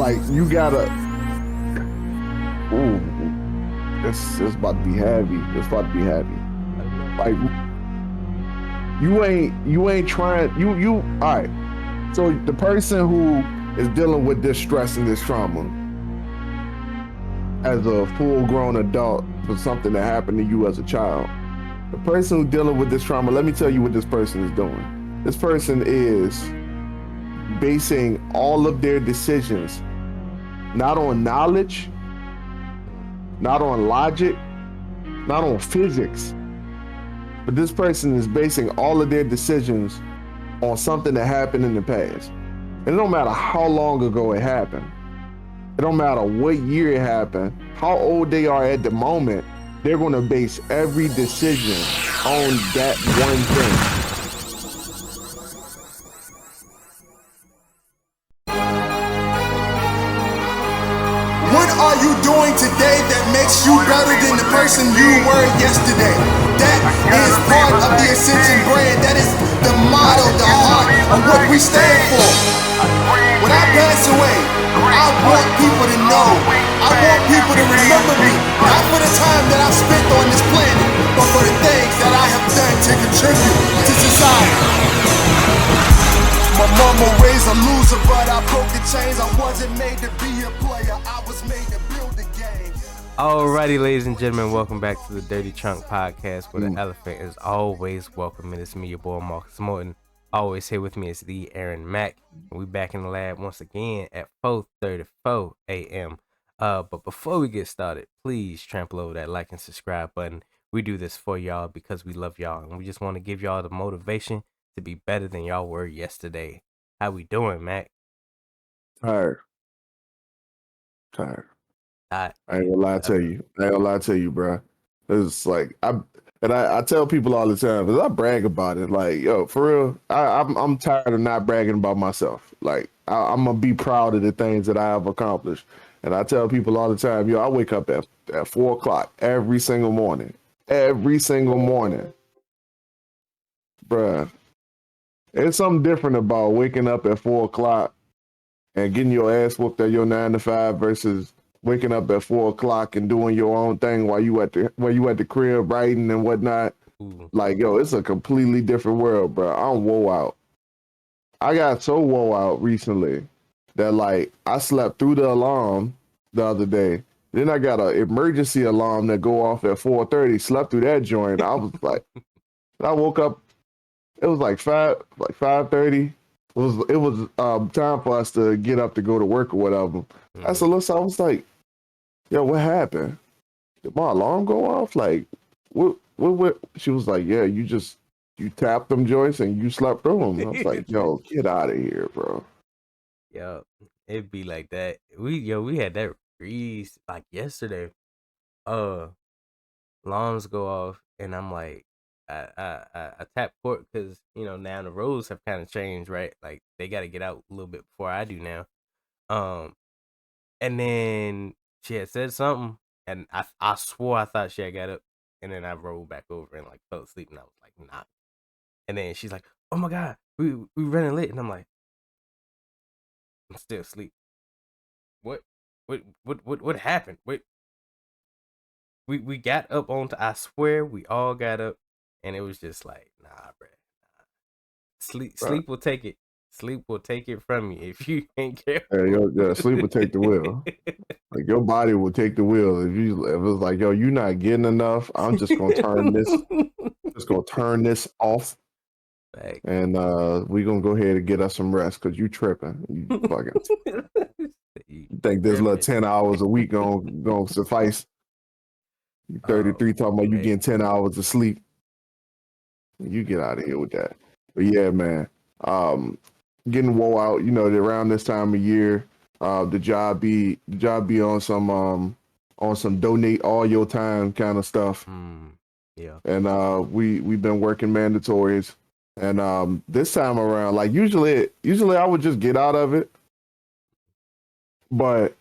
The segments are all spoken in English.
Like you gotta. Ooh, it's about to be heavy. It's about to be heavy. Like you ain't trying. You. All right. So the person who is dealing with this stress and this trauma as a full-grown adult for something that happened to you as a child. The person who's dealing with this trauma, let me tell you what this person is doing. This person is basing all of their decisions not on knowledge, not on logic, not on physics, but this person is basing all of their decisions on something that happened in the past. And it don't matter how long ago it happened. It don't matter what year it happened, how old they are at the moment, they're going to base every decision on that one thing. What are you doing today that makes you better than the person you were yesterday? That is part of the Ascension brand. That is the motto, the heart of what we stand for. When I pass away, I want people to know. I want people to remember me, not for the time that I've spent on this planet, but for the things that I have done to contribute to society. My mama raised a loser, but I broke the chains. I wasn't made to be a player, I was made to build the game. Alrighty, ladies and gentlemen, welcome back to the Dirty Trunk Podcast, where the elephant is always welcome. And it's me, your boy Marcus Morton. Always here with me is the Aaron Mack. And we back in the lab once again at 4:34 a.m. But before we get started, please trample over that like and subscribe button. We do this for y'all because we love y'all, and we just want to give y'all the motivation to be better than y'all were yesterday. How we doing, Mac? Tired. I ain't gonna lie to you, bro. It's like I tell people all the time, because I brag about it. Like, yo, for real, I'm tired of not bragging about myself. Like, I'm gonna be proud of the things that I have accomplished. And I tell people all the time, yo, I wake up at 4 o'clock every single morning. Every single morning. Bruh. It's something different about waking up at 4 o'clock and getting your ass whooped at your 9 to 5 versus waking up at 4 o'clock and doing your own thing while you at the crib writing and whatnot. Ooh. Like, yo, it's a completely different world, bro. I'm woe out. I got so woe out recently that, like, I slept through the alarm the other day. Then I got an emergency alarm that go off at 4:30. Slept through that joint. I was like, I woke up. It was like 5:30. It was time for us to get up to go to work or whatever. I said, listen, I was like, yo, what happened? Did my alarm go off? Like, what? She was like, yeah, you tapped them joints and you slept through them. I was like, yo, get out of here, bro. Yo, it'd be like that. We had that freeze like yesterday. Alarms go off and I'm like, I tap court because now the roads have kind of changed, right? Like they got to get out a little bit before I do now. And then she had said something, and I swore I thought she had got up, and then I rolled back over and like fell asleep, and I was like, nah. And then she's like, oh my god, we running late, and I'm like, I'm still asleep. What happened? Wait, we got up onto. I swear we all got up. And it was just like, nah, bro. Nah. Sleep will take it. Sleep will take it from you if you ain't careful. Yeah, sleep will take the wheel. Like your body will take the wheel if it's like, yo, you're not getting enough. I'm just gonna turn this off, Like, and we gonna go ahead and get us some rest because you tripping. You fucking you think this little 10 hours a week gonna suffice? You 33 talking about you getting 10 hours of sleep. You get out of here with that. But yeah, man. Getting woe out, around this time of year, the job be on some donate all your time kind of stuff. Yeah. And we've been working mandatories. And this time around, like usually I would just get out of it. But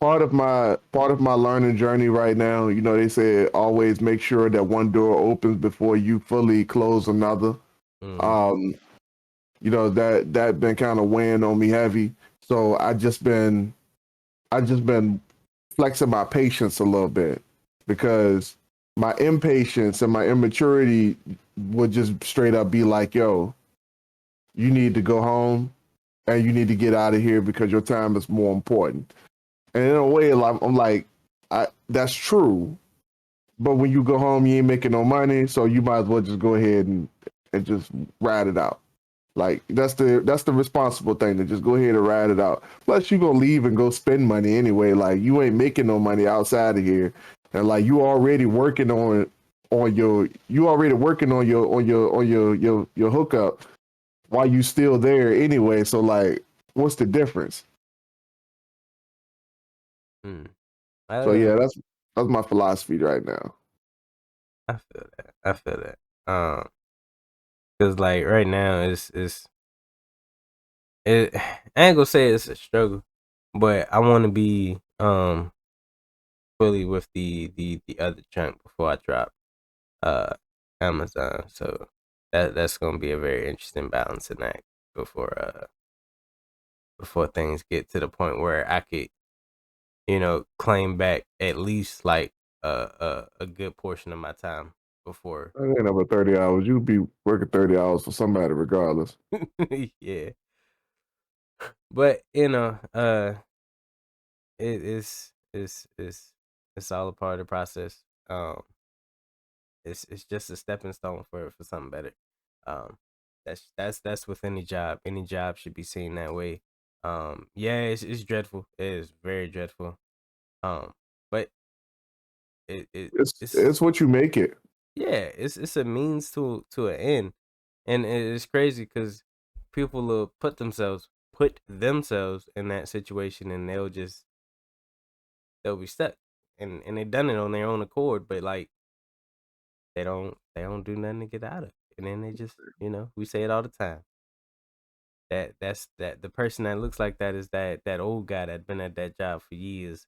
part of my learning journey right now, they say always make sure that one door opens before you fully close another. That been kind of weighing on me heavy. So I just been I've just been flexing my patience a little bit because my impatience and my immaturity would just straight up be like, yo, you need to go home and you need to get out of here because your time is more important. And in a way, I'm like, that's true. But when you go home, you ain't making no money, so you might as well just go ahead and just ride it out. Like that's the responsible thing to just go ahead and ride it out. Plus, you gonna leave and go spend money anyway. Like you ain't making no money outside of here, and like you already working on your you already working on your hookup while you still there anyway. So like, what's the difference? Hmm. So yeah, that's my philosophy right now. I feel that. I feel that. Cause like right now it. I ain't gonna say it's a struggle, but I want to be fully with the other chunk before I drop uh Amazon. So that's gonna be a very interesting balancing act before before things get to the point where I could claim back at least like a good portion of my time before. I ain't over 30 hours. You'd be working 30 hours for somebody regardless. Yeah, but it's all a part of the process. It's just a stepping stone for something better. Um, that's with any job. Any job should be seen that way. Yeah, it's dreadful. It is very dreadful. Um, but it's It's what you make it. yeah, it's a means to an end, and it's crazy because people will put themselves in that situation, and they'll be stuck, and they done it on their own accord, but like they don't do nothing to get out of it, and then they just we say it all the time. That the person that looks like that is that old guy that been at that job for years,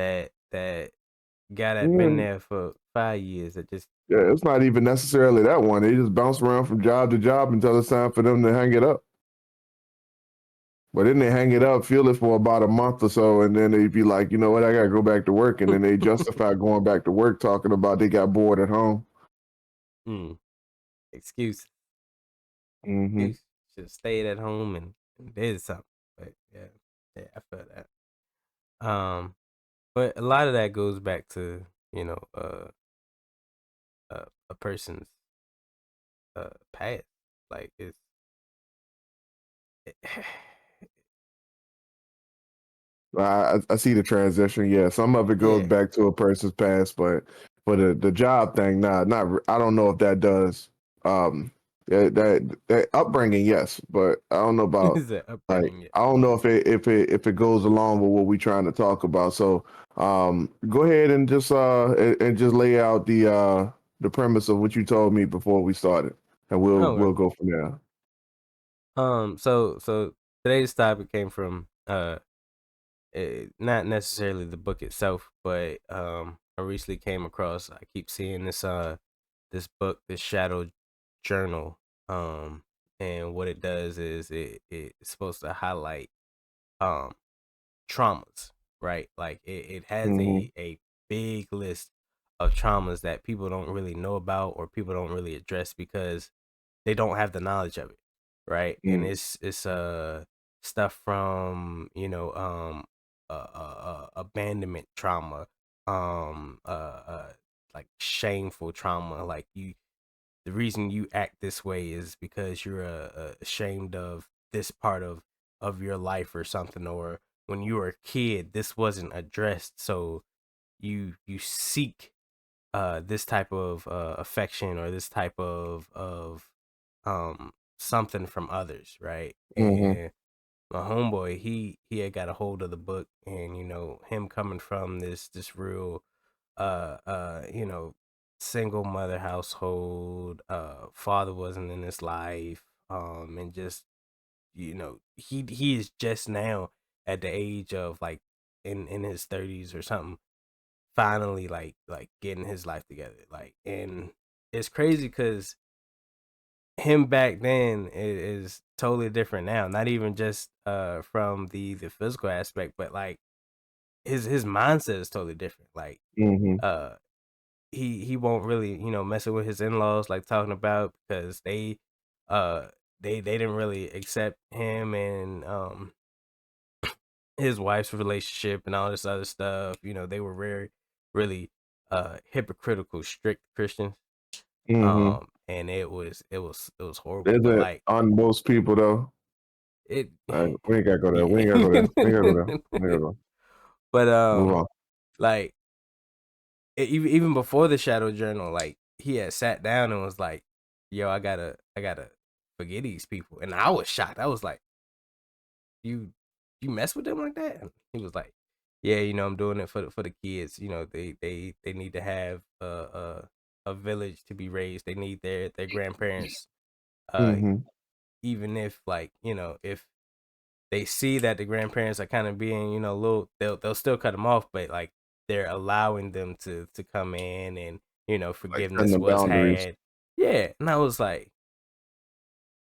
that guy that been Mm, there for 5 years that just yeah, it's not even necessarily that one. They just bounce around from job to job until it's time for them to hang it up. But then they hang it up, feel it for about a month or so, and then they be like, you know what, I gotta go back to work. And then they justify going back to work talking about they got bored at home. mm, excuse Hmm. excuse should have stayed at home and did something. But yeah, I feel that. But a lot of that goes back to a person's past. Like it, I see the transition. Yeah, some of it goes yeah, back to a person's past, but for the job thing, nah, not. I don't know if that does. That upbringing, yes, but I don't know about it's an like upbringing. Yeah. I don't know if it goes along with what we're trying to talk about. So go ahead and just lay out the premise of what you told me before we started, and we'll Okay. go from there. So today's topic came from not necessarily the book itself, but I recently came across. I keep seeing this book, this shadow journal. And what it does is it's supposed to highlight um traumas, right? Like it has Hmm. a big list of traumas that people don't really know about or people don't really address because they don't have the knowledge of it, right? And it's stuff from abandonment trauma, um uh, uh like shameful trauma, like the reason you act this way is because you're ashamed of this part of your life or something, or when you were a kid this wasn't addressed, so you seek this type of affection or this type of something from others, right? Hmm. And my homeboy, he had got a hold of the book, and him coming from this real you know single mother household, father wasn't in his life, and just he is just now at the age of like in his 30s or something, finally like getting his life together, like, and it's crazy because him back then is totally different now, not even just from the physical aspect, but like his mindset is totally different. Like Mm-hmm. uh he won't really, messing with his in-laws like talking about because uh they didn't really accept him and his wife's relationship and all this other stuff. They were very really hypocritical, strict Christians. Mm-hmm. And it was horrible. Is But it like on most people though? it We ain't gotta go there. We ain't yeah. gotta go there. We ain't gotta go there. We ain't gotta go. But Move on. like even before the shadow journal, like he had sat down and was like, "Yo, I gotta forget these people," and I was shocked. I was like, "You you mess with them like that?" And he was like, "Yeah, I'm doing it for the kids. They need to have a village to be raised. They need their grandparents. Uh, Mm-hmm. even if like if they see that the grandparents are kind of being, little, they'll still cut them off, but like they're allowing them to come in and Like setting forgiveness the was boundaries. had. Yeah, and I was like,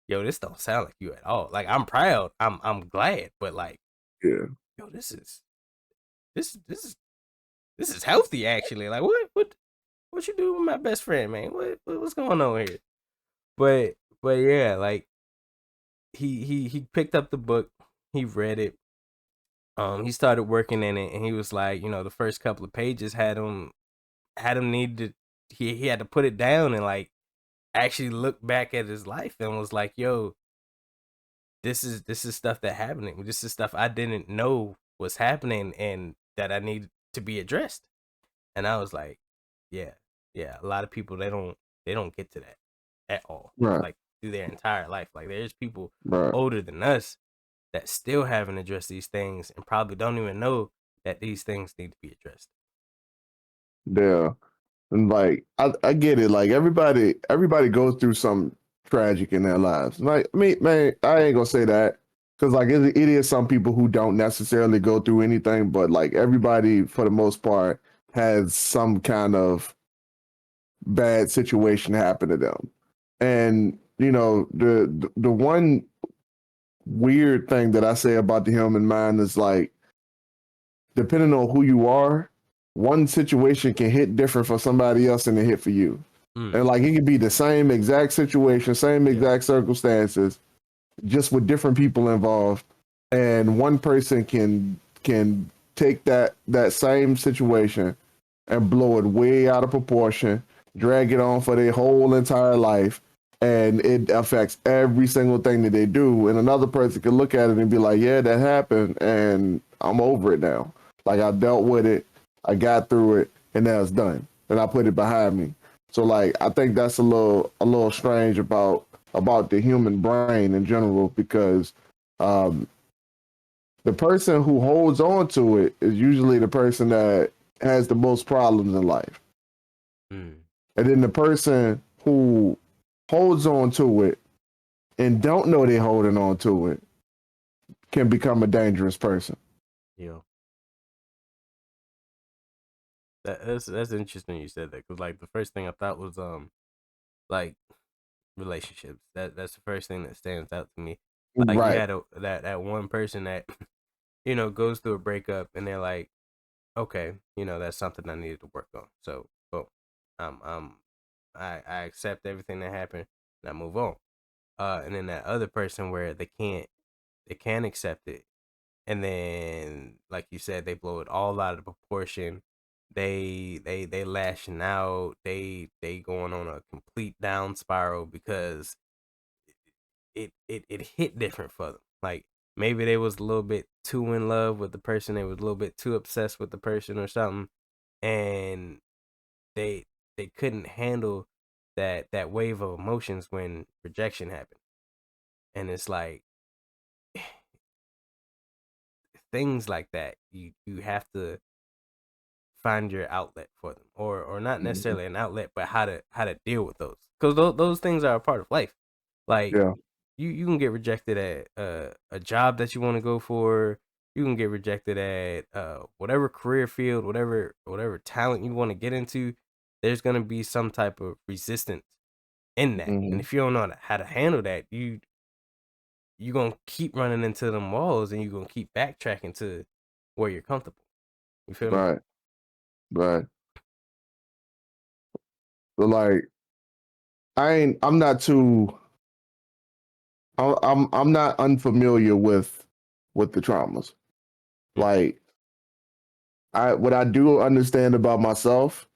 yo, this don't sound like you at all. Like I'm proud, I'm glad, but like, Yeah. yo, this this is this is healthy actually. Like what you do with my best friend, man? What's going on here? But yeah, like he picked up the book, he read it. He started working in it, and he was like, the first couple of pages had him need to he had to put it down and like actually look back at his life and was like, yo, this is stuff that happening. This is stuff I didn't know was happening and that I need to be addressed. And I was like, yeah, yeah. A lot of people they don't get to that at all. Right. Like through their entire life. Like there's people Right. older than us that still haven't addressed these things and probably don't even know that these things need to be addressed. Yeah. And like I get it. Like everybody goes through some tragic in their lives. Like me, man, I ain't gonna say that because like it is some people who don't necessarily go through anything, but like everybody for the most part has some kind of bad situation happen to them. And the one weird thing that I say about the human mind is like depending on who you are, one situation can hit different for somebody else than it hit for you. And like it could be the same exact situation, same exact circumstances, just with different people involved. And one person can take that same situation and blow it way out of proportion, drag it on for their whole entire life, and it affects every single thing that they do. And another person can look at it and be like, "Yeah, that happened, and I'm over it now. Like I dealt with it, I got through it, and now it's done, and I put it behind me." So like, I think that's a little strange about the human brain in general because um, the person who holds on to it is usually the person that has the most problems in life. Mm. And then the person who holds on to it and don't know they're holding on to it can become a dangerous person. Yeah. That's interesting you said that because like the first thing I thought was like relationships. That's the first thing that stands out to me. Like you Right. had that one person that goes through a breakup and they're like, okay, that's something I needed to work on. So boom, um I accept everything that happened and I move on. And then that other person where they can't accept it, and then like you said, they blow it all out of proportion. They lashing out. They going on a complete down spiral because it hit different for them. Like maybe they was a little bit too in love with the person. They was a little bit too obsessed with the person or something, and they they couldn't handle that wave of emotions when rejection happened. And it's like things like that. You have to find your outlet for them, or not Mhm. necessarily an outlet, but how to deal with those because those things are a part of life. Like Yeah. you can get rejected at a job that you want to go for. You can get rejected at whatever career field, whatever talent you want to get into. There's gonna be some type of resistance in that, and Hmm. if you don't know how to handle that, you gonna keep running into them walls, and you gonna keep backtracking to where you're comfortable. You feel me? Right. Right. So like, I'm not too. I'm not unfamiliar with the traumas. Mm. Like, what I do understand about myself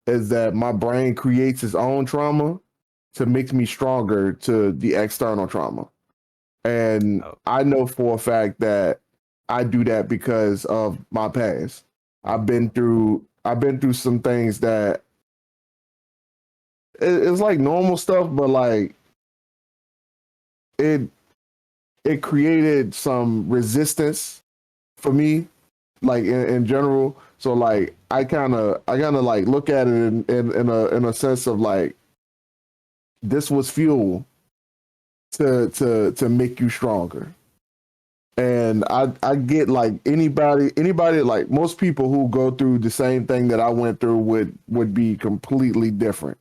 is that my brain creates its own trauma to make me stronger to the external trauma. And Oh. I know for a fact that I do that because of my past. I've been through some things that it's like normal stuff, but like it it created some resistance for me, like in general. So like I kind of like look at it in a sense of like this was fuel to make you stronger. And I get like anybody like most people who go through the same thing that I went through would be completely different.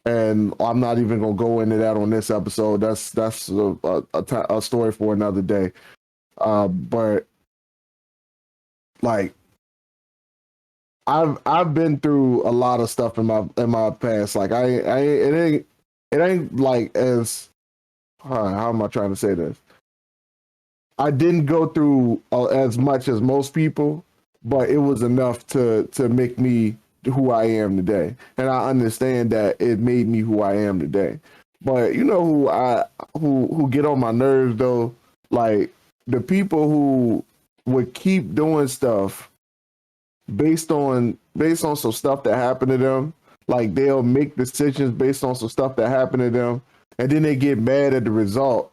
And I'm not even gonna go into that on this episode. That's a story for another day. But like I've been through a lot of stuff in my past. Like I it ain't like as how am I trying to say this? I didn't go through as much as most people, but it was enough to make me who I am today. And I understand that it made me who I am today. But you know who get on my nerves though, like the people who would keep doing stuff based on some stuff that happened to them. Like they'll make decisions based on some stuff that happened to them, and then they get mad at the result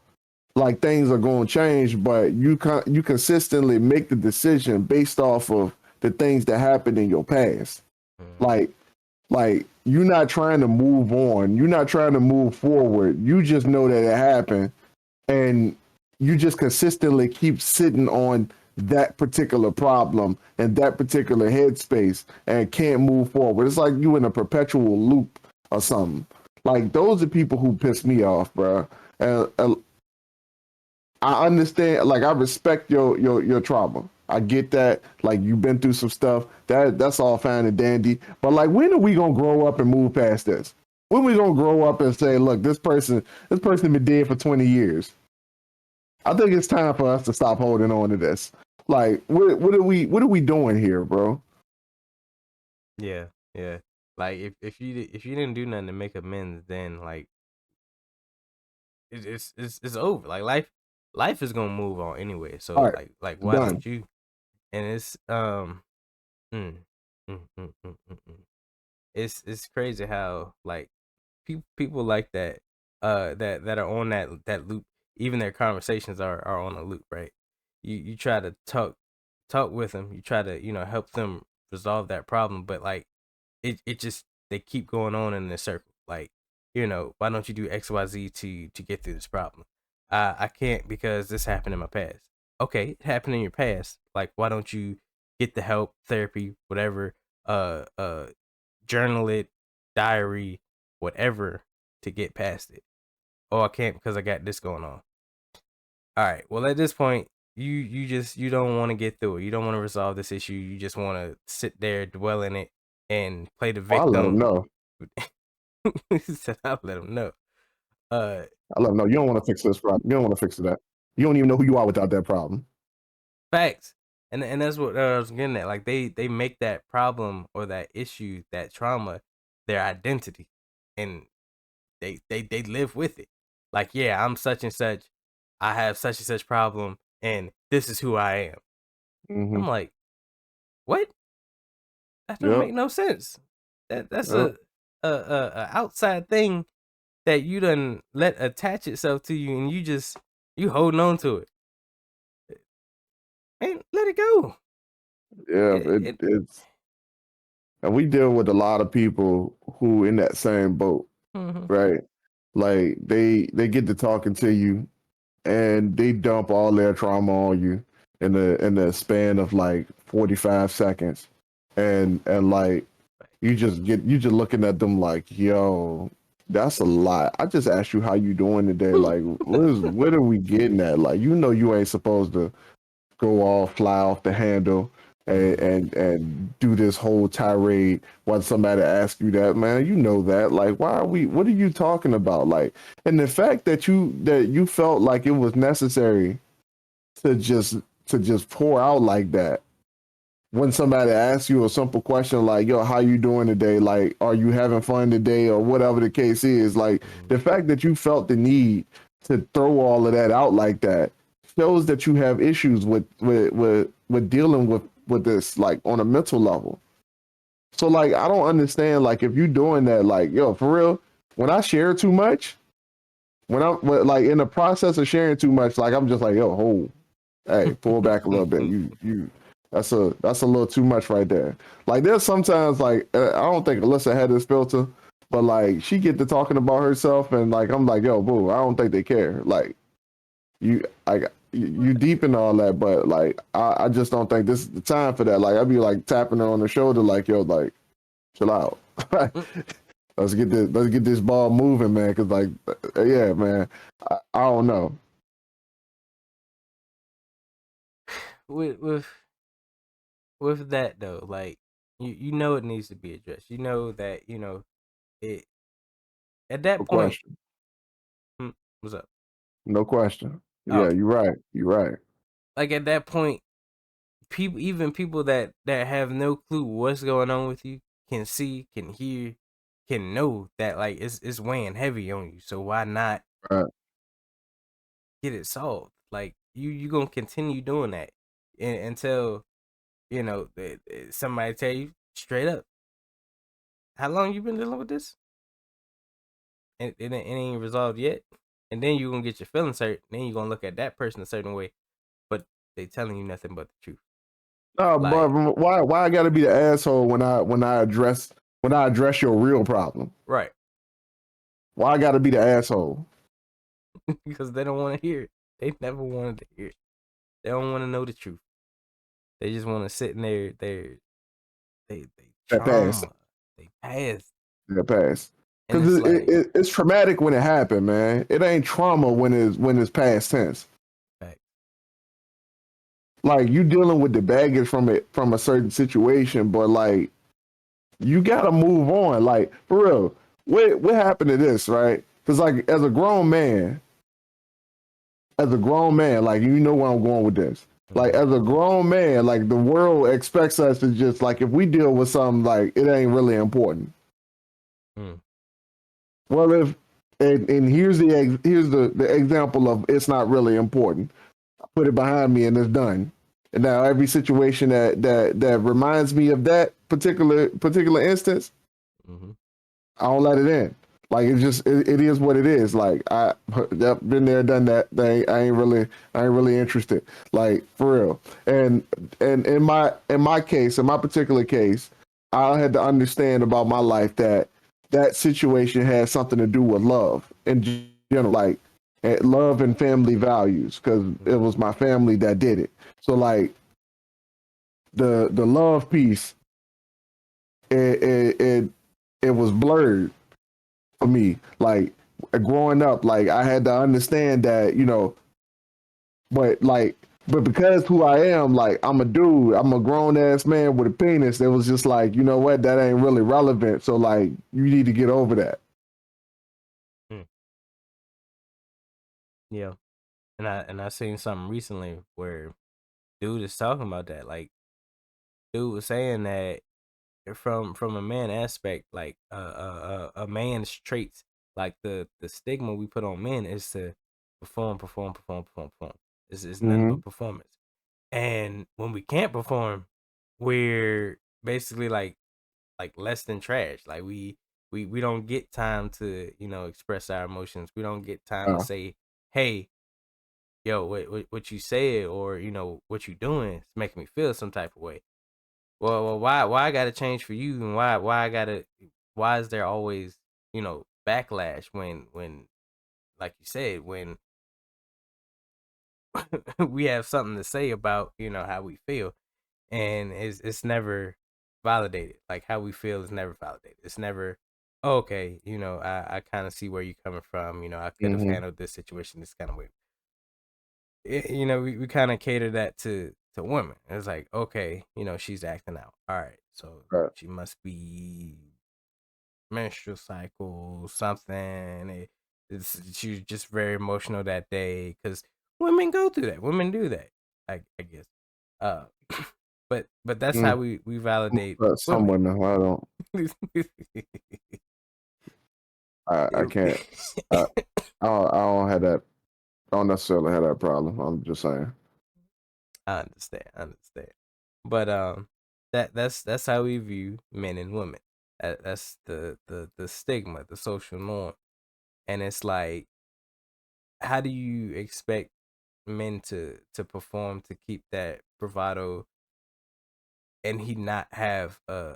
like things are going to change, but you consistently make the decision based off of the things that happened in your past. Mm. Like you're not trying to move on, you're not trying to move forward. You just know that it happened, and you just consistently keep sitting on that particular problem and that particular headspace and can't move forward. It's like you in a perpetual loop or something. Like those are people who piss me off, bro. And I understand, like I respect your trauma. I get that. Like you've been through some stuff. That's all fine and dandy. But like when are we gonna grow up and move past this? When are we gonna grow up and say, look, this person been dead for 20 years. I think it's time for us to stop holding on to this. Like what are we doing here, bro? Yeah, yeah. Like if you didn't do nothing to make amends, then like it's over. Like life is gonna move on anyway. All So right, like why done. don't you? And it's mm, mm, mm, mm, mm, mm. It's crazy how like people like that that are on that loop. Even their conversations are on a loop, right? You try to talk with them. You try to help them resolve that problem, but like it just they keep going on in this circle. Like, why don't you do XYZ to get through this problem? I can't because this happened in my past. Okay, it happened in your past. Like, why don't you get the help, therapy, whatever, journal it, diary, whatever to get past it. Oh, I can't because I got this going on. All right. Well, at this point, you don't want to get through it. You don't want to resolve this issue. You just want to sit there, dwell in it, and play the I'll let them victim. know. He said, "I'll let him know." Uh, I'll let them know. You don't want to fix this problem. You don't want to fix that. You don't even know who you are without that problem. Facts, and that's what I was getting at. Like they make that problem or that issue, that trauma, their identity, and they live with it. Like, yeah, I'm such and such. I have such and such problem, and this is who I am. Mm-hmm. I'm like, what? That don't Yep. make no sense. That's Yep. a outside thing that you done let attach itself to you, and you holding on to it. Man, let it go. Yeah. It, it It's and we deal with a lot of people who in that same boat, mhm. right? Like they get to talking to you and they dump all their trauma on you in the span of like 45 seconds. And like you just looking at them like, yo, that's a lot. I just asked you how you doing today. Like what are we getting at? Like you ain't supposed to go off, fly off the handle. and do this whole tirade when somebody asks you that, man. You know that. Like, why are we? What are you talking about? Like, and the fact that you felt like it was necessary to just pour out like that when somebody asks you a simple question like, yo, how you doing today? Like, are you having fun today? Or whatever the case is. Like, the fact that you felt the need to throw all of that out like that shows that you have issues with dealing with this, like, on a mental level. So, like, I don't understand, like, if you doing that, like, yo, for real, when I share too much, like, in the process of sharing too much, like, I'm just like, yo, hold, hey, pull back a little bit. You that's a little too much right there. Like, there's sometimes, like, I don't think Alyssa had this filter, but like, she get to talking about herself, and like, I'm like, yo, boo, I don't think they care. Like, you deep in all that, but like, I just don't think this is the time for that. Like, I'd be like tapping her on the shoulder, like, yo, like, chill out. Let's get this ball moving, man. Cause like, yeah, man, I don't know. with with that though, like you know it needs to be addressed. You know that it at No that point. question. What's up? No question. Oh, Yeah, you're right. You're right. like at that point, even people that have no clue what's going on with you can see, can hear, can know that like it's weighing heavy on you. So why not Right. get it solved? Like you gonna continue doing that until somebody tell you straight up how long you been dealing with this, and it ain't resolved yet. And then you gonna get your feelings hurt. Then you gonna look at that person a certain way, but they telling you nothing but the truth. No, but Like why I gotta be the asshole when I address your real problem? right. Why I gotta be the asshole? Because they don't want to hear it. They never wanted to hear it. They don't want to know the truth. They just want to sit in they That pass. trauma, they past, That pass. and Because it's like it's traumatic when it happened, man. It ain't trauma when it's past tense. fact. Like, you dealing with the baggage from a certain situation, but like, you gotta move on. Like, for real. What happened to this, right? Because like, as a grown man, like, you know where I'm going with this. Like, Mm-hmm. as a grown man, like, the world expects us to just, like, if we deal with something, like, it ain't really important. Mm. Well, if and here's the example of it's not really important. I put it behind me and it's done. And now every situation that reminds me of that particular instance, Mm-hmm. I don't let it in. Like, it is what it is. Like, I've been there, done that. I ain't really interested. Like, for real. And in my particular case, I had to understand about my life that situation had something to do with love in general, like, love and family values, because it was my family that did it. So like, the love piece, it was blurred for me. Like, growing up, like, I had to understand that, but because who I am, like, I'm a dude, I'm a grown ass man with a penis. It was just like, you know what, that ain't really relevant. So like, you need to get over that. Mm. Yeah, and I seen something recently where dude is talking about that. Like dude was saying that from a man aspect, like a man's traits, like the stigma we put on men is to perform, perform, perform, perform, perform. It's nothing Mm-hmm. but performance. And when we can't perform, we're basically like less than trash. Like we don't get time to express our emotions. We don't get time to say, hey, yo, what you said, or what you doing is making me feel some type of way. Well, why I gotta change for you, and why is there always backlash when like you said, when we have something to say about how we feel, and it's never validated. Like how we feel is never validated. It's never, "Oh, okay. I kind of see where you're coming from. I could have Mm-hmm. handled this situation this kind of way. We kind of cater that to women. It's like, okay, she's acting out. All right, so Right. she must be menstrual cycle, something. She was just very emotional that day because women go through that. Women do that. I guess. Uh, but that's how we validate Some women. women, I don't. I can't. I, I don't have that. I don't necessarily have that problem. I'm just saying. I understand. But that's how we view men and women. That's the stigma, the social norm. And it's like, how do you expect men to perform to keep that bravado and he not have a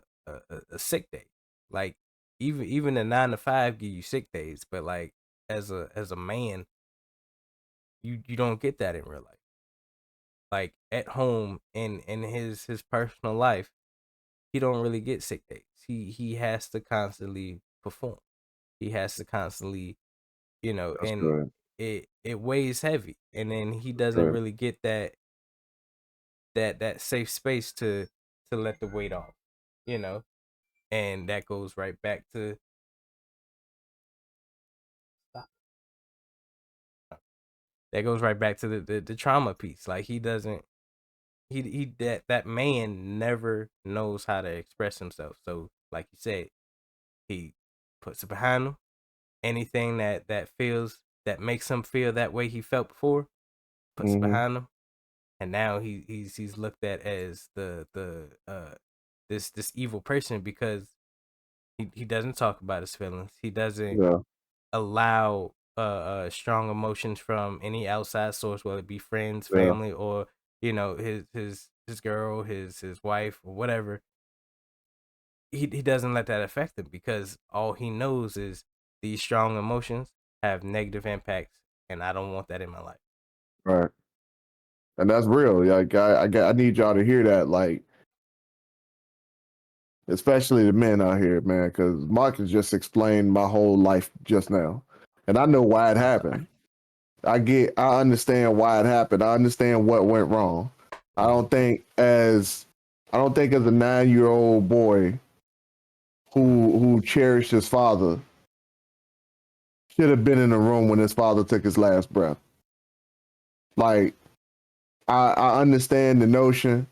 sick day? Like, even a 9 to 5 give you sick days, but like as a man, you don't get that in real life. Like at home in his personal life, he don't really get sick days. He has to constantly perform. He has to constantly, That's and good. it weighs heavy. And then he doesn't Good. really get that safe space to let the weight off, you know. And that goes right back to the trauma piece. Like he doesn't he that man never knows how to express himself. So like you said, he puts it behind him. Anything that makes him feel that way he felt before, puts it Mm-hmm. behind him. And now he's looked at as this evil person because he doesn't talk about his feelings. He doesn't Yeah. allow strong emotions from any outside source, whether it be friends, Yeah. family, or his girl, his wife, or whatever. He doesn't let that affect him because all he knows is these strong emotions have negative impacts, and I don't want that in my life. Right. And that's real. Like I need y'all to hear that. Like, especially the men out here, man, because Marcus just explained my whole life just now, and I know why it happened. I understand why it happened. I understand what went wrong. I don't think as I don't think as a 9-year-old boy who cherished his father should have been in the room when his father took his last breath. Like I understand the notion,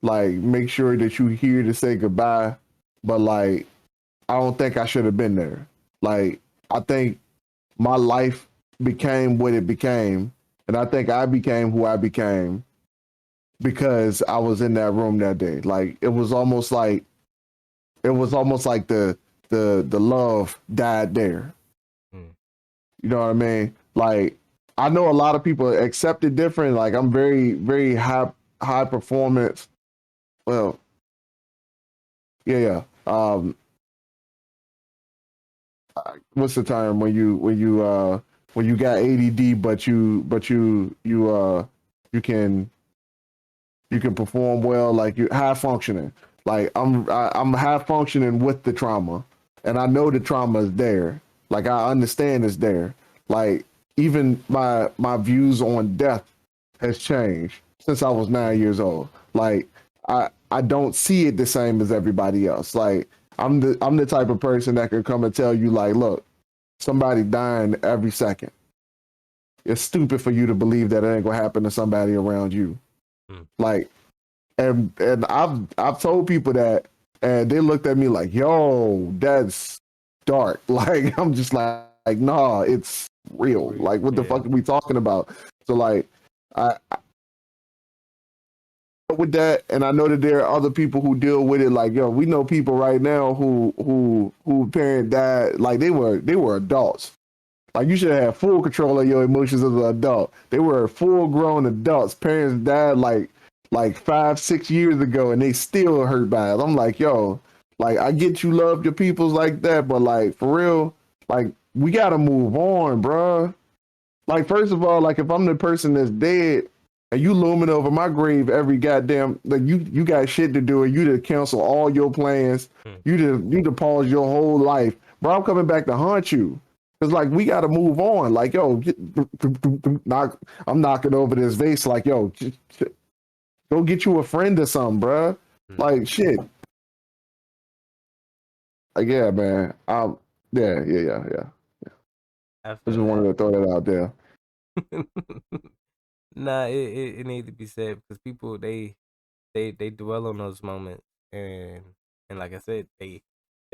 like make sure that you hear to say goodbye, but like I don't think I should have been there. Like I think my life became what it became, and I think I became who I became because I was in that room that day. Like it was almost like the love died there. Mm. You know what I mean? Like I know a lot of people accept it different. Like I'm very very high performance. Well, yeah. What's the term when you got ADD but you can perform well, like you high functioning. Like I'm high functioning with the trauma, and I know the trauma is there. Like I understand it's there. Like even my views on death has changed since I was 9 years old. Like I don't see it the same as everybody else. Like I'm the type of person that can come and tell you like, look, somebody dying every second. It's stupid for you to believe that it ain't gonna happen to somebody around you. Mm. Like and I've told people that, and they looked at me like, "Yo, that's dark." Like I'm just like, "Nah, it's real. Like what the Yeah. fuck are we talking about?" So like, I with that, and I know that there are other people who deal with it. Like, yo, we know people right now who parent died, like they were adults. Like you should have full control of your emotions as an adult. They were full grown adults. Parents died like 5, 6 years ago, and they still hurt by it. I'm like, yo, like I get you love your peoples like that, but like for real, like we gotta move on, bruh. Like first of all, like if I'm the person that's dead and you looming over my grave every goddamn, like you got shit to do and you to cancel all your plans, Mm. you to pause your whole life, bro. I'm coming back to haunt you. Cause like we gotta move on. Like yo, I'm knocking over this vase. Like yo, Go get you a friend or something, bruh. Like shit. Like, yeah, man. Yeah. I I feel just wanted to throw that out there. that. Nah, it needs to be said because people they dwell on those moments and like I said, they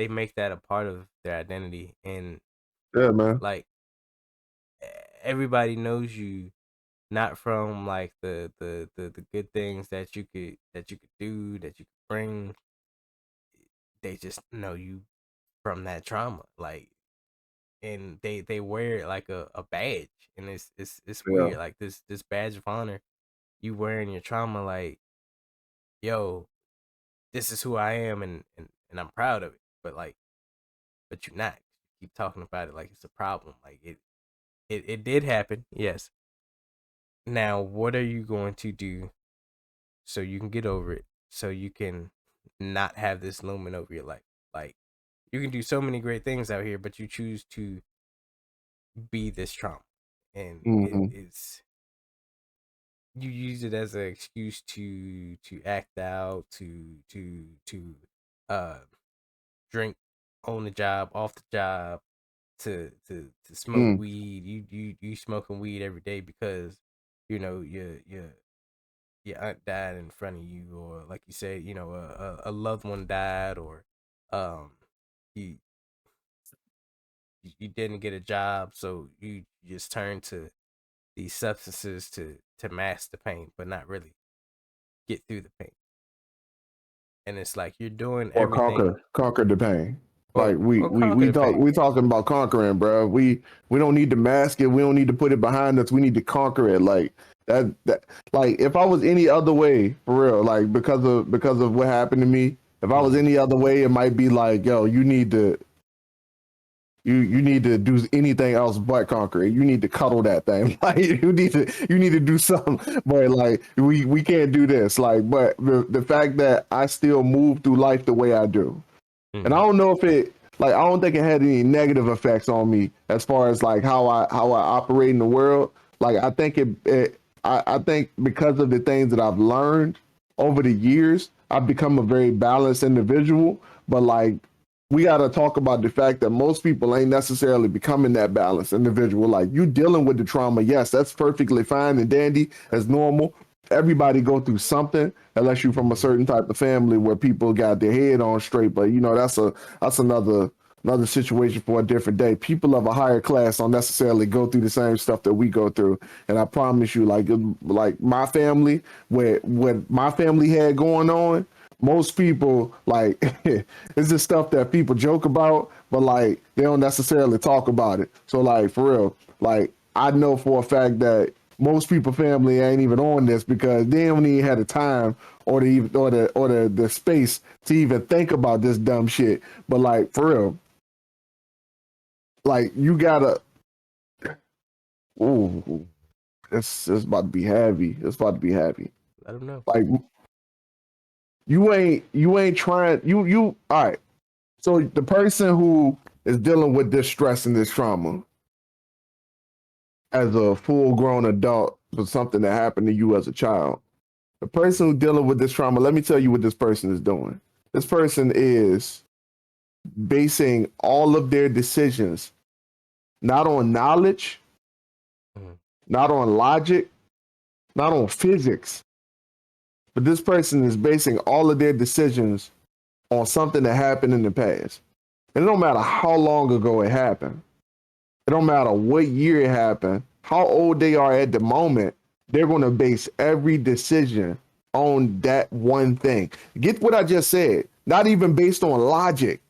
make that a part of their identity and Yeah, man. like everybody knows you not from like the good things that you could do that you could bring. They just know you from that trauma, like, and they wear it like a badge, and it's Yeah. weird, like this badge of honor you wearing your trauma, like, yo, this is who I am, and I'm proud of it, but like, but you're not. You keep talking about it like it's a problem, like it did happen, yes. Now, what are you going to do so you can get over it, so you can not have this looming over your life? Like, you can do so many great things out here, but you choose to be this trauma, and Mm-hmm. it's you use it as an excuse to act out, to uh drink on the job, off the job, to smoke Mm. weed. You smoking weed every day because you know your aunt died in front of you, or like you said, you know, a loved one died, or um you you didn't get a job, so you just turn to these substances to mask the pain, but not really get through the pain. And it's like you're doing Or everything, conquer the pain. Like or conquer the pain. we talking about conquering, bro. We don't need to mask it. We don't need to put it behind us. We need to conquer it. Like that like if I was any other way, for real, like because of what happened to me, if I was Mm-hmm. any other way, it might be like, yo, you need to do anything else but conquer it. You need to cuddle that thing. Like you need to do something. But like we can't do this. Like, but the fact that I still move through life the way I do, and I Mm-hmm. don't know if it like I don't think it had any negative effects on me as far as like how I operate in the world. Like I think I think because of the things that I've learned over the years, I've become a very balanced individual. But like we got to talk about the fact that most people ain't necessarily becoming that balanced individual. Like you dealing with the trauma, yes, that's perfectly fine and dandy, as normal. Everybody go through something, unless you're from a Mm-hmm. certain type of family where people got their head on straight. But you know that's another situation for a different day. People of a higher class don't necessarily go through the same stuff that we go through. And I promise you, like my family, what my family had going on, most people like it's just stuff that people joke about, but like they don't necessarily talk about it. So like for real, like I know for a fact that most people family ain't even on this because they don't even have the time or the space to even think about this dumb shit. But like for real, like you gotta ooh, it's about to be heavy. It's about to be heavy. Let them know. Like you ain't trying you all right. So the person who is dealing with this stress and this trauma as a full grown adult for something that happened to you as a child, the person who's dealing with this trauma, let me tell you what this person is doing. This person is basing all of their decisions not on knowledge, Mm-hmm. not on logic, not on physics, but this person is basing all of their decisions on something that happened in the past. And it don't matter how long ago it happened. It don't matter what year it happened, how old they are at the moment, they're going to base every decision on that one thing. Get what I just said? Not even based on logic.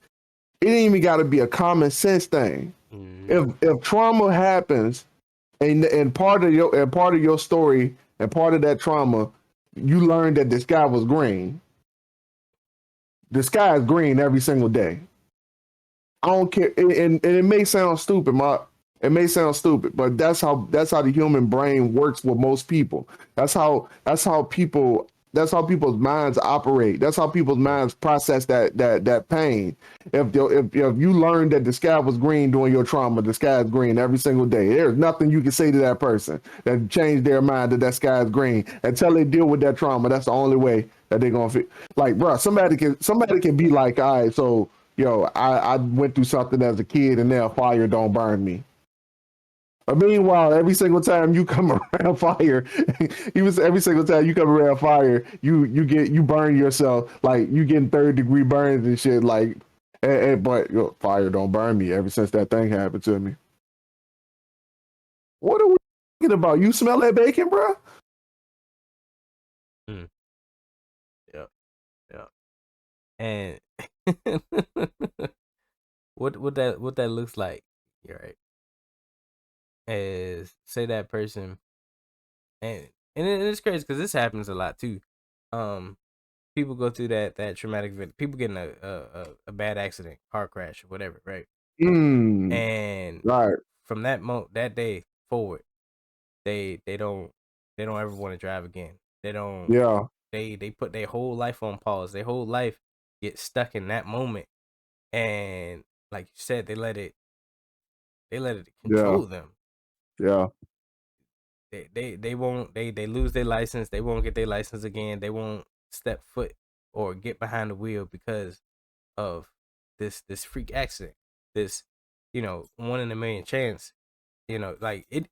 It ain't even got to be a common sense thing. Mm-hmm. If trauma happens and part of your story and part of that trauma, you learn that the sky was green. The sky is green every single day. I don't care, and it may sound stupid, it may sound stupid, but that's how the human brain works with most people. That's how people that's how people's minds operate. That's how people's minds process that pain. If you learn that the sky was green during your trauma, the sky is green every single day. There's nothing you can say to that person that changed their mind that sky is green until they deal with that trauma. That's the only way that they're gonna feel. Like, bro, somebody can be like, all right, so yo, I went through something as a kid, and now fire don't burn me. But meanwhile, every single time you come around fire, every single time you come around fire, you burn yourself, like you getting 3rd-degree burns and shit. Like, but yo, fire don't burn me. Ever since that thing happened to me, what are we talking about? You smell that bacon, bro? Mm. Yeah, yeah. And what that looks like, you're right, is say that person, and it's crazy because this happens a lot too. People go through that traumatic event. People get in a bad accident, car crash, or whatever, right? And Right. from that day forward, they don't ever want to drive again. They don't. Yeah. They put their whole life on pause. Their whole life gets stuck in that moment, and like you said, they let it Yeah. control them. Yeah. They won't they lose their license. They won't get their license again. They won't step foot or get behind the wheel because of this freak accident. This, 1 in a million chance. Like it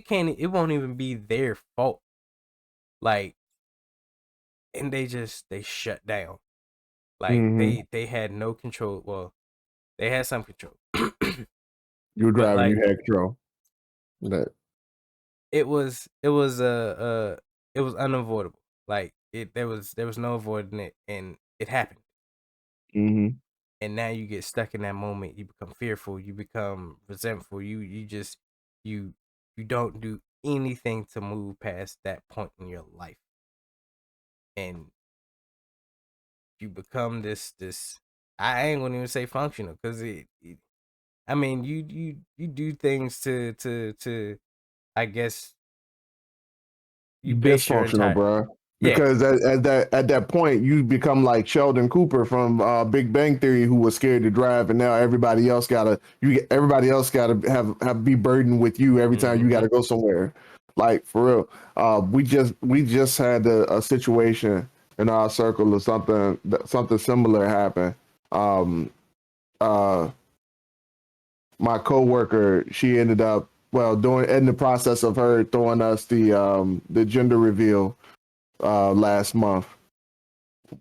can't, it won't even be their fault. Like, and they shut down. Like Mm-hmm. they had no control. Well, they had some control, You were but driving. You like had control. That. it was unavoidable. Like there was no avoiding it, and it happened. Mm-hmm. And now you get stuck in that moment. You become fearful. You become resentful. You just you you don't do anything to move past that point in your life, and you become this. I ain't gonna even say functional because I mean, you do things to I guess you base your Dysfunctional, entire, bro. yeah. Because at that point you become like Sheldon Cooper from Big Bang Theory, who was scared to drive, and now everybody else gotta have be burdened with you every time you Mm-hmm. gotta go somewhere. Like, for real. We just had a situation in our circle of something similar happened. Um, uh, my coworker, she ended up, well, doing in the process of her throwing us the gender reveal last month.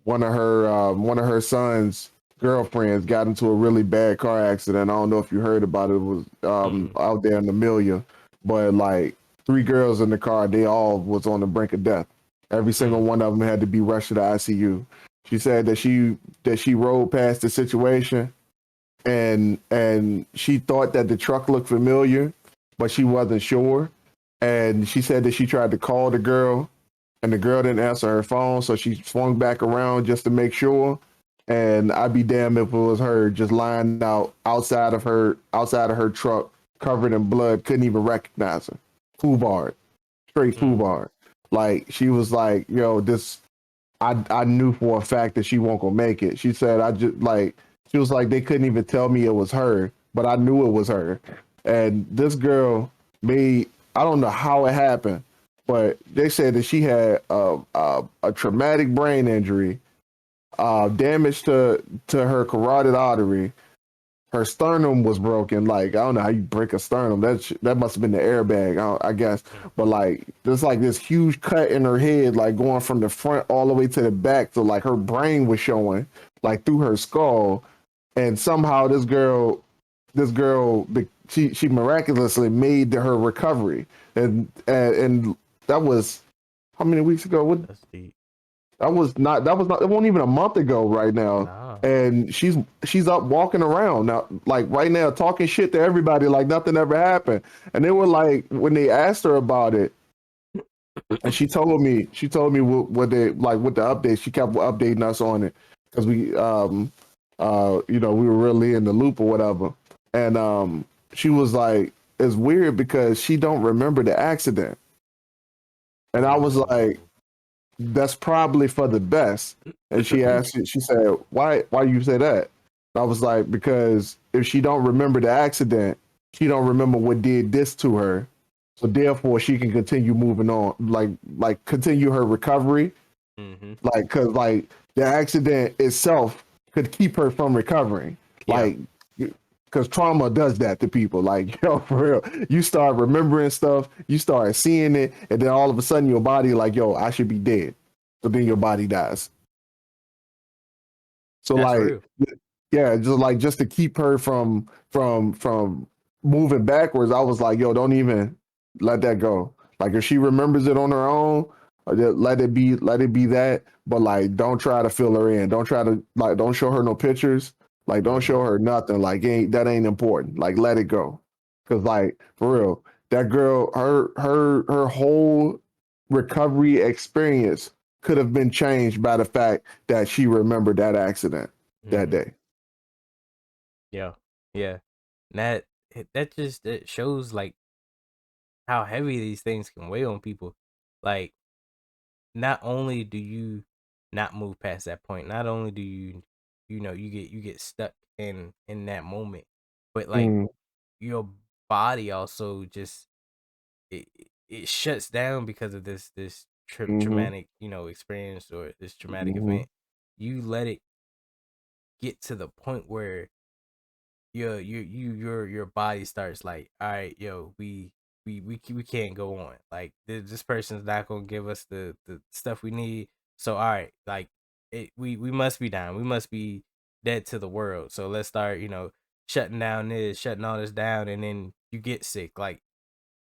One of her son's girlfriends got into a really bad car accident. I don't know if you heard about it. It was Mm-mm. out there in Amelia, but like 3 girls in the car, they all was on the brink of death. Every single Mm. one of them had to be rushed to the ICU. She said that she rode past the situation, and she thought that the truck looked familiar, but she wasn't sure. And she said that she tried to call the girl, and the girl didn't answer her phone, so she swung back around just to make sure. And I'd be damned if it was her just lying out outside of her truck, covered in blood, couldn't even recognize her. Foobarred, straight Mm. foobarred. Like, she was like, yo, this I knew for a fact that she won't go make it. She said, she was like, they couldn't even tell me it was her, but I knew it was her. And this girl made, I don't know how it happened, but they said that she had a traumatic brain injury, damage to her carotid artery. Her sternum was broken. Like, I don't know how you break a sternum. That must have been the airbag, I guess. Mm. But like, there's like this huge cut in her head, like going from the front all the way to the back. So like her brain was showing, like through her skull. And somehow this girl, she miraculously made her recovery. And that was how many weeks ago? What That's deep. that was not it wasn't even a month ago right now. Nah. And she's up walking around now, like right now, talking shit to everybody like nothing ever happened. And they were like, when they asked her about it, and she told me what they like, with the updates. She kept updating us on it because we were really in the loop or whatever. And she was like, it's weird because she don't remember the accident. And I was like, Ooh. that's probably for the best. And she said, why you say that? I was like, because if she don't remember the accident, she don't remember what did this to her. So therefore she can continue moving on, like continue her recovery. Mm-hmm. Like, cause like the accident itself could keep her from recovering. Yeah. Like, because trauma does that to people. Like, yo, for real, you start remembering stuff, you start seeing it, and then all of a sudden your body like, yo, I should be dead. So then your body dies. So That's like, real. yeah, just to keep her from moving backwards, I was like, yo, don't even let that go. Like if she remembers it on her own, let it be that. But like, don't try to fill her in. Don't try to like, don't show her no pictures. Like, don't Mm-hmm. show her nothing. Like, ain't important. Like, let it go. Cause like for real, that girl, her whole recovery experience could have been changed by the fact that she remembered that accident that Mm-hmm. day. Yeah. Yeah. And that just it shows like how heavy these things can weigh on people. Like, not only do you not move past that point, not only do you get stuck in that moment, but like Mm, your body also just it shuts down because of this mm-hmm, traumatic experience or this traumatic mm-hmm, event. You let it get to the point where your body starts like, all right, yo, we can't go on. Like this person's not gonna give us the stuff we need. So all right, like we must be down. We must be dead to the world. So let's start, shutting down this, shutting all this down, and then you get sick. Like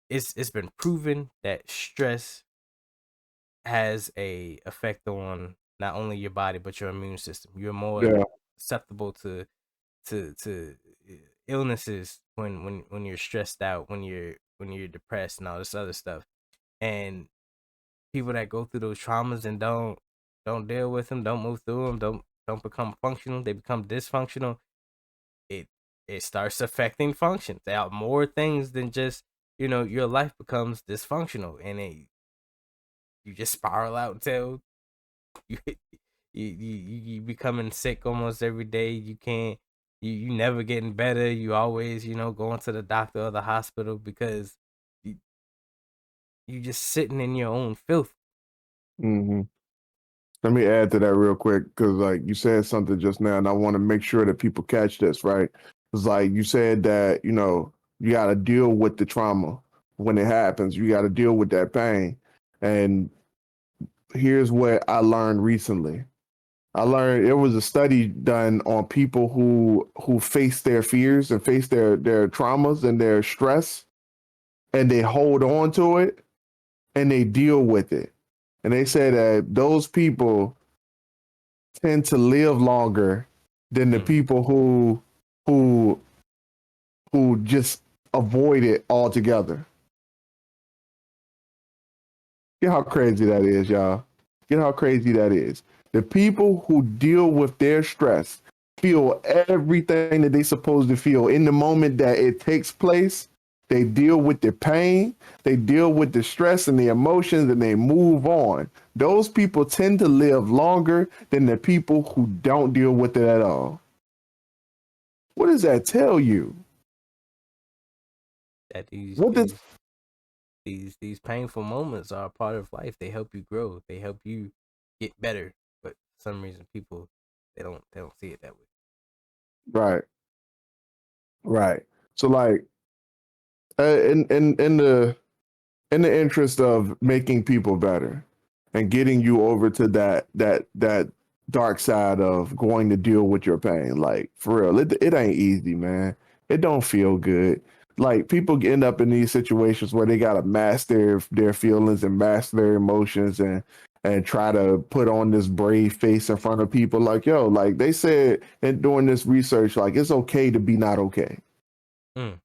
it's been proven that stress has a effect on not only your body but your immune system. You're more yeah, susceptible to illnesses when you're stressed out, when you're depressed and all this other stuff. And people that go through those traumas and don't deal with them, don't move through them, don't become functional, they become dysfunctional. It it starts affecting functions. There are more things than just your life becomes dysfunctional, and you just spiral out until you you becoming sick almost every day. You can't you never getting better. You always going to the doctor or the hospital because you you just sitting in your own filth. mm-hmm. Let me add to that real quick because like you said something just now, and I want to make sure that people catch this right. It's like you said that you got to deal with the trauma when it happens. You got to deal with that pain. And here's what I learned recently. I learned it was a study done on people who face their fears and face their traumas and their stress, and they hold on to it and they deal with it. And they say that those people tend to live longer than the Mm. people who who just avoid it altogether. Get how crazy that is, y'all. Get how crazy that is. The people who deal with their stress feel everything that they're supposed to feel in the moment that it takes place. They deal with the pain, they deal with the stress and the emotions, and they move on. Those people tend to live longer than the people who don't deal with it at all. What does that tell you? That these What does these these painful moments are a part of life. They help you grow. They help you get better. But for some reason, people they don't see it that way. right, right. So like in the interest of making people better and getting you over to that dark side of going to deal with your pain, like for real, it ain't easy, man. It don't feel good. Like people end up in these situations where they gotta mask their feelings and mask their emotions and try to put on this brave face in front of people. Like yo, like they said in doing this research, like it's okay to be not okay. Mm.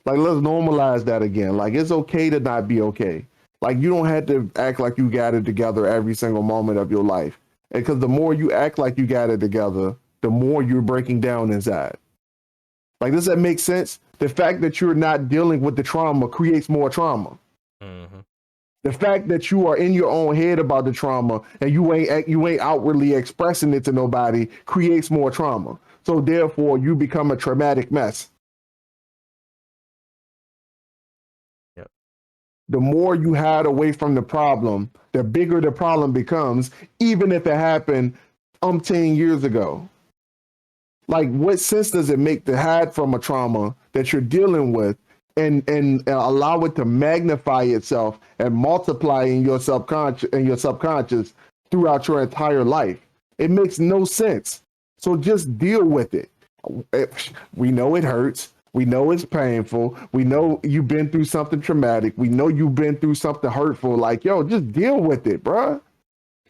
Like, let's normalize that again. Like, it's okay to not be okay. Like, you don't have to act like you got it together every single moment of your life. And because the more you act like you got it together, the more you're breaking down inside. Like, does that make sense? The fact that you're not dealing with the trauma creates more trauma. Mm-hmm. The fact that you are in your own head about the trauma and you ain't outwardly expressing it to nobody creates more trauma. So therefore, you become a traumatic mess. Yep. The more you hide away from the problem, the bigger the problem becomes, even if it happened umpteen years ago. Like, what sense does it make to hide from a trauma that you're dealing with and allow it to magnify itself and multiply in your subconscious throughout your entire life? It makes no sense. So just deal with it. We know it hurts. We know it's painful. We know you've been through something traumatic. We know you've been through something hurtful. Like, yo, just deal with it, bruh.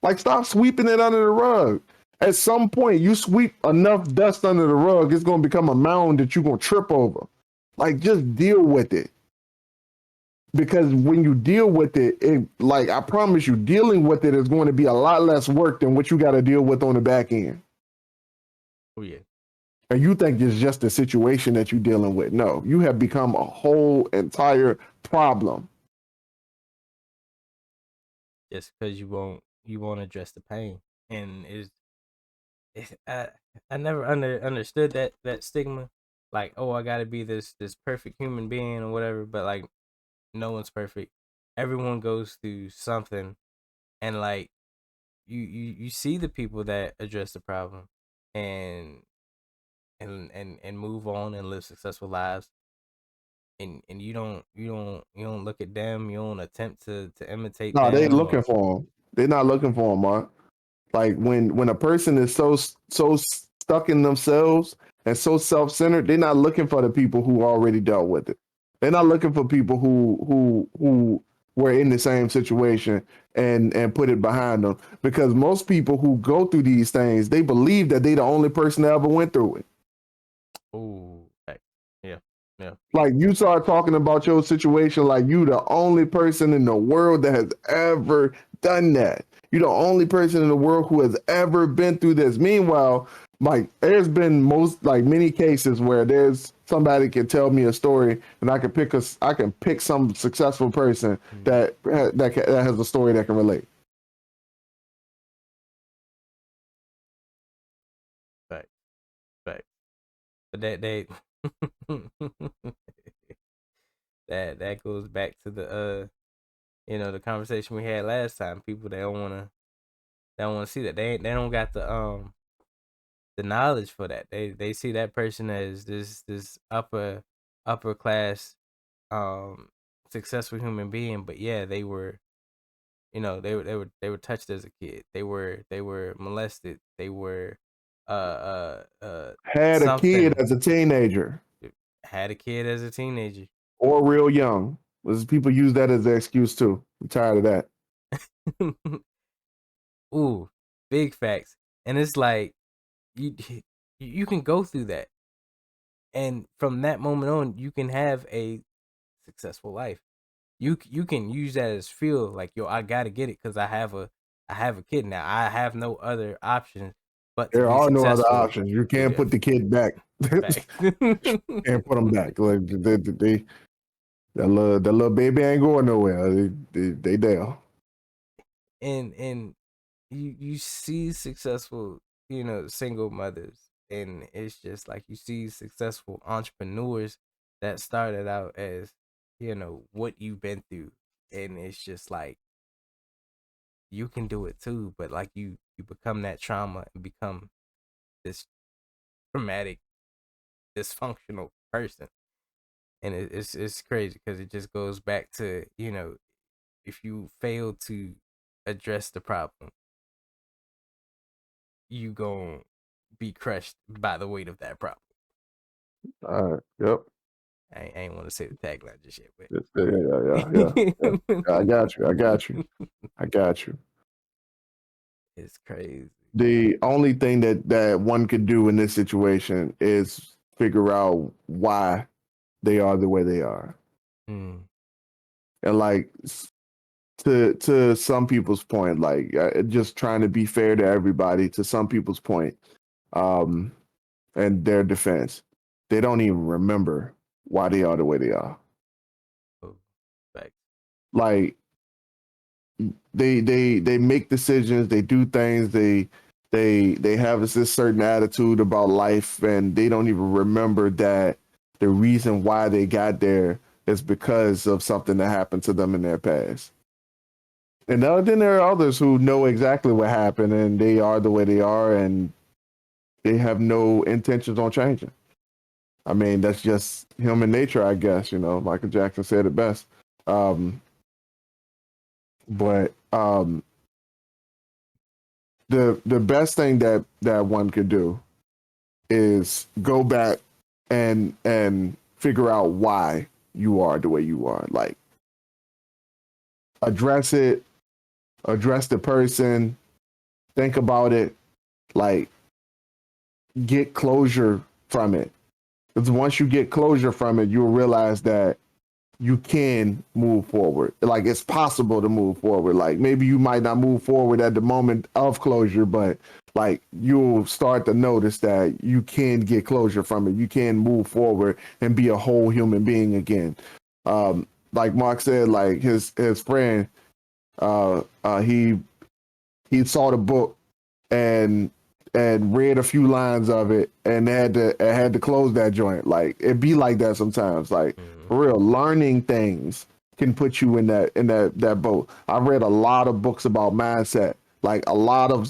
Like, stop sweeping it under the rug. At some point, you sweep enough dust under the rug, it's going to become a mound that you're going to trip over. Like, just deal with it. Because when you deal with it, like, I promise you, dealing with it is going to be a lot less work than what you got to deal with on the back end. Oh, yeah. And you think it's just a situation that you're dealing with. No, you have become a whole entire problem. Just because you won't address the pain. And I never understood that stigma. Like, oh, I gotta be this perfect human being or whatever, but like no one's perfect. Everyone goes through something, and like you see the people that address the problem and move on and live successful lives, and you don't look at them, you don't attempt to imitate No, they them looking or for them. They're not looking for them, Mark. Like, when a person is so stuck in themselves and so self-centered, they're not looking for the people who already dealt with it. They're not looking for people who were in the same situation and put it behind them. Because most people who go through these things, they believe that they the only person that ever went through it. oh, yeah, yeah. Like, you start talking about your situation like you the only person in the world that has ever done that. You're the only person in the world who has ever been through this. Meanwhile, like, there's been many cases where there's somebody can tell me a story and I can pick some successful person that has a story that can relate. Right, right. But that goes back to the the conversation we had last time. People they don't wanna see that. They don't got the knowledge for that. They see that person as this upper class successful human being, but yeah, they were touched as a kid. They were molested. They were Had a kid something. as a teenager Had a kid as a teenager. or real young. People use that as an excuse too. I'm tired of that. Ooh, big facts. And it's like you you can go through that, and from that moment on, you can have a successful life. You can use that as fuel. Like, yo, I gotta get it because I have a kid now. I have no other options but to There be are no other successful. options. You can't Yeah, put the kid back. fact. Can't put them back. Like, that little baby ain't going nowhere. They there. and you see successful, single mothers, and it's just like you see successful entrepreneurs that started out as what you've been through, and it's just like you can do it too, but like you become that trauma and become this traumatic, dysfunctional person, and it's crazy because it just goes back to if you fail to address the problem, you gon' be crushed by the weight of that problem. All right. Yep. I ain't want to say the tagline just yet, but Yeah. I got you. I got you. I got you. it's crazy. The only thing that one could do in this situation is figure out why they are the way they are. Mm. And like, to some people's point, like, just trying to be fair to everybody, to some people's point, um and their defense, they don't even remember why they are the way they are. Oh, facts. Like, they make decisions, they do things, they have this certain attitude about life, and they don't even remember that the reason why they got there is because of something that happened to them in their past. And then there are others who know exactly what happened and they are the way they are and they have no intentions on changing. I mean, that's just human nature, I guess. Michael Jackson said it best. But the best thing that one could do is go back and figure out why you are the way you are. Like, address it, address the person, think about it, like, get closure from it. Because once you get closure from it, you'll realize that you can move forward. Like, it's possible to move forward. Like, maybe you might not move forward at the moment of closure, but like, you'll start to notice that you can get closure from it. You can move forward and be a whole human being again. Like Mark said, like his friend, he saw the book and read a few lines of it and had to close that joint. Like, it be like that sometimes. Like, for real, learning things can put you in that boat. I read a lot of books about mindset, like a lot of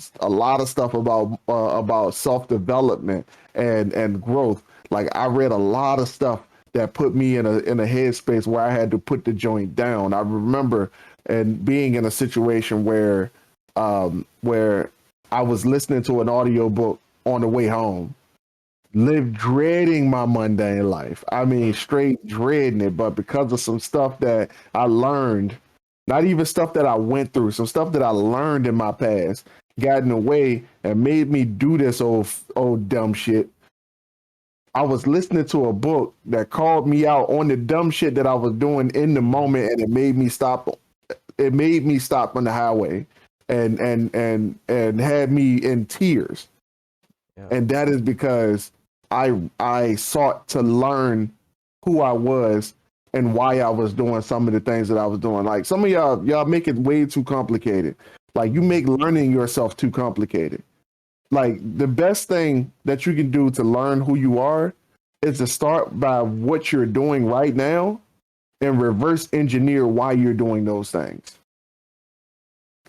stuff about self-development and growth. Like, I read a lot of stuff that put me in a headspace where I had to put the joint down. I remember and being in a situation where I was listening to an audiobook on the way home, dreading my mundane life. I mean, straight dreading it. But because of some stuff that I learned, not even stuff that I went through, some stuff that I learned in my past, got in the way and made me do this old dumb shit. I was listening to a book that called me out on the dumb shit that I was doing in the moment, and it made me stop. It made me stop on the highway and had me in tears. Yeah. And that is because I sought to learn who I was and why I was doing some of the things that I was doing. Like, some of y'all make it way too complicated. Like, you make learning yourself too complicated. Like, the best thing that you can do to learn who you are is to start by what you're doing right now and reverse engineer why you're doing those things.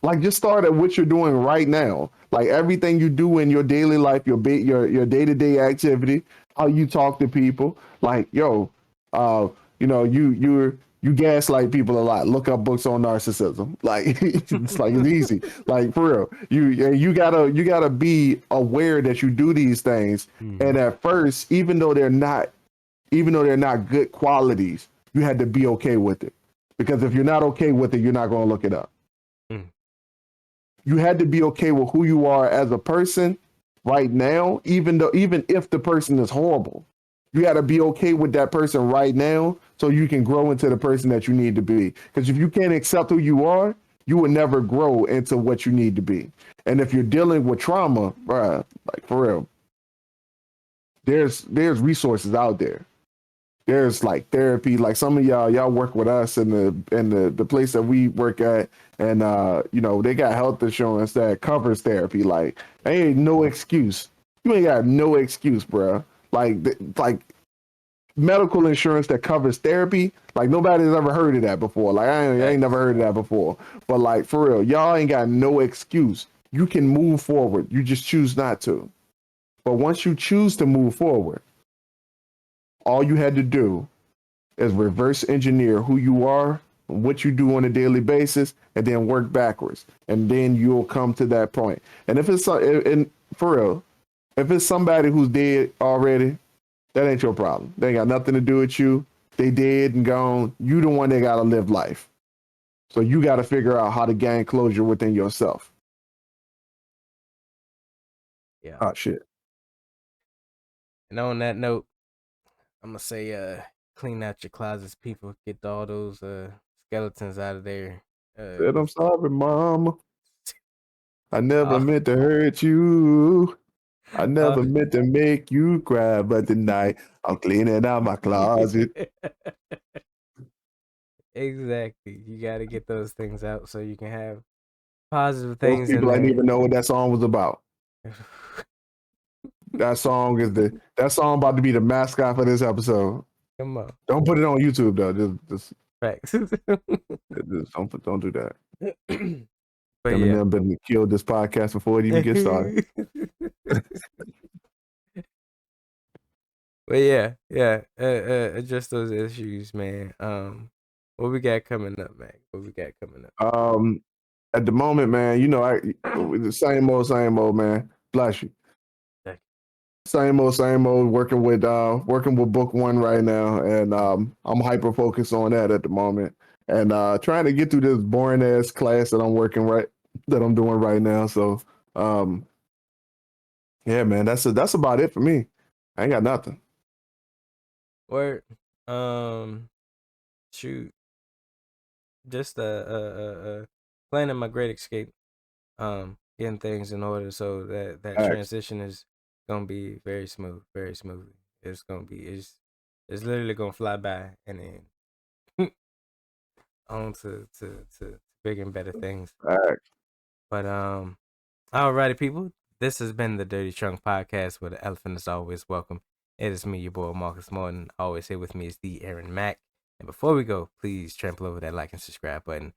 Like, just start at what you're doing right now. Like, everything you do in your daily life, your day-to-day activity, how you talk to people. Like, you gaslight people a lot. Look up books on narcissism. Like, it's easy. Like, for real, you gotta be aware that you do these things. Mm-hmm. And at first, even though they're not good qualities, you had to be okay with it. Because if you're not okay with it, you're not going to look it up. You had to be okay with who you are as a person right now, even if the person is horrible. You got to be okay with that person right now so you can grow into the person that you need to be. Because if you can't accept who you are, you will never grow into what you need to be. And if you're dealing with trauma, bruh, like, for real, there's resources out there. There's like therapy. Like, some of y'all work with us in the place that we work at, and they got health insurance that covers therapy. Like, ain't no excuse. You ain't got no excuse, bro. Like medical insurance that covers therapy. Like, nobody's ever heard of that before. Like, I ain't never heard of that before. But like, for real, y'all ain't got no excuse. You can move forward. You just choose not to. But once you choose to move forward, all you had to do is reverse engineer who you are, what you do on a daily basis, and then work backwards. And then you'll come to that point. And if it's for real, if it's somebody who's dead already, that ain't your problem. They ain't got nothing to do with you. They dead and gone. You the one that got to live life. So you got to figure out how to gain closure within yourself. Yeah. Oh, shit. And on that note, I'm gonna say, clean out your closets, people. Get all those skeletons out of there. Said, I'm sorry, Mom. I never meant to hurt you. I never meant to make you cry, but tonight I'm cleaning out my closet. Exactly. You got to get those things out so you can have positive Those things in people didn't even there. know what that song was about. That song about to be the mascot for this episode. Come on. Don't put it on YouTube though. Just Facts. don't do that. But yeah. Eminem been killed this podcast before it even gets started. But yeah, address those issues, man. What we got coming up, man? What we got coming up? At the moment, man, you know, the same old, man. Bless you. Thank Same old. Working with book one right now, and I'm hyper focused on that at the moment, and trying to get through this boring ass class that I'm doing right now. So, yeah, man, that's about it for me. I ain't got nothing. Word. Shoot. Just planning my great escape. Getting things in order so that Facts. transition is gonna be very smooth, very smoothly. It's literally gonna fly by, and then on to bigger and better things. Facts. But alrighty, people. This has been the Dirty Trunk Podcast, where the elephant is always welcome. It is me, your boy Marcus Morton. Always here with me is the Aaron Mack. And before we go, please trample over that like and subscribe button.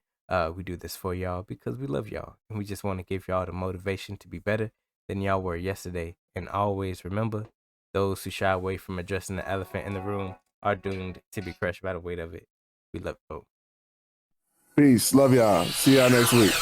We do this for y'all because we love y'all, and we just want to give y'all the motivation to be better than y'all were yesterday. And always remember, those who shy away from addressing the elephant in the room are doomed to be crushed by the weight of it. We love you. Peace. Love y'all. See y'all next week.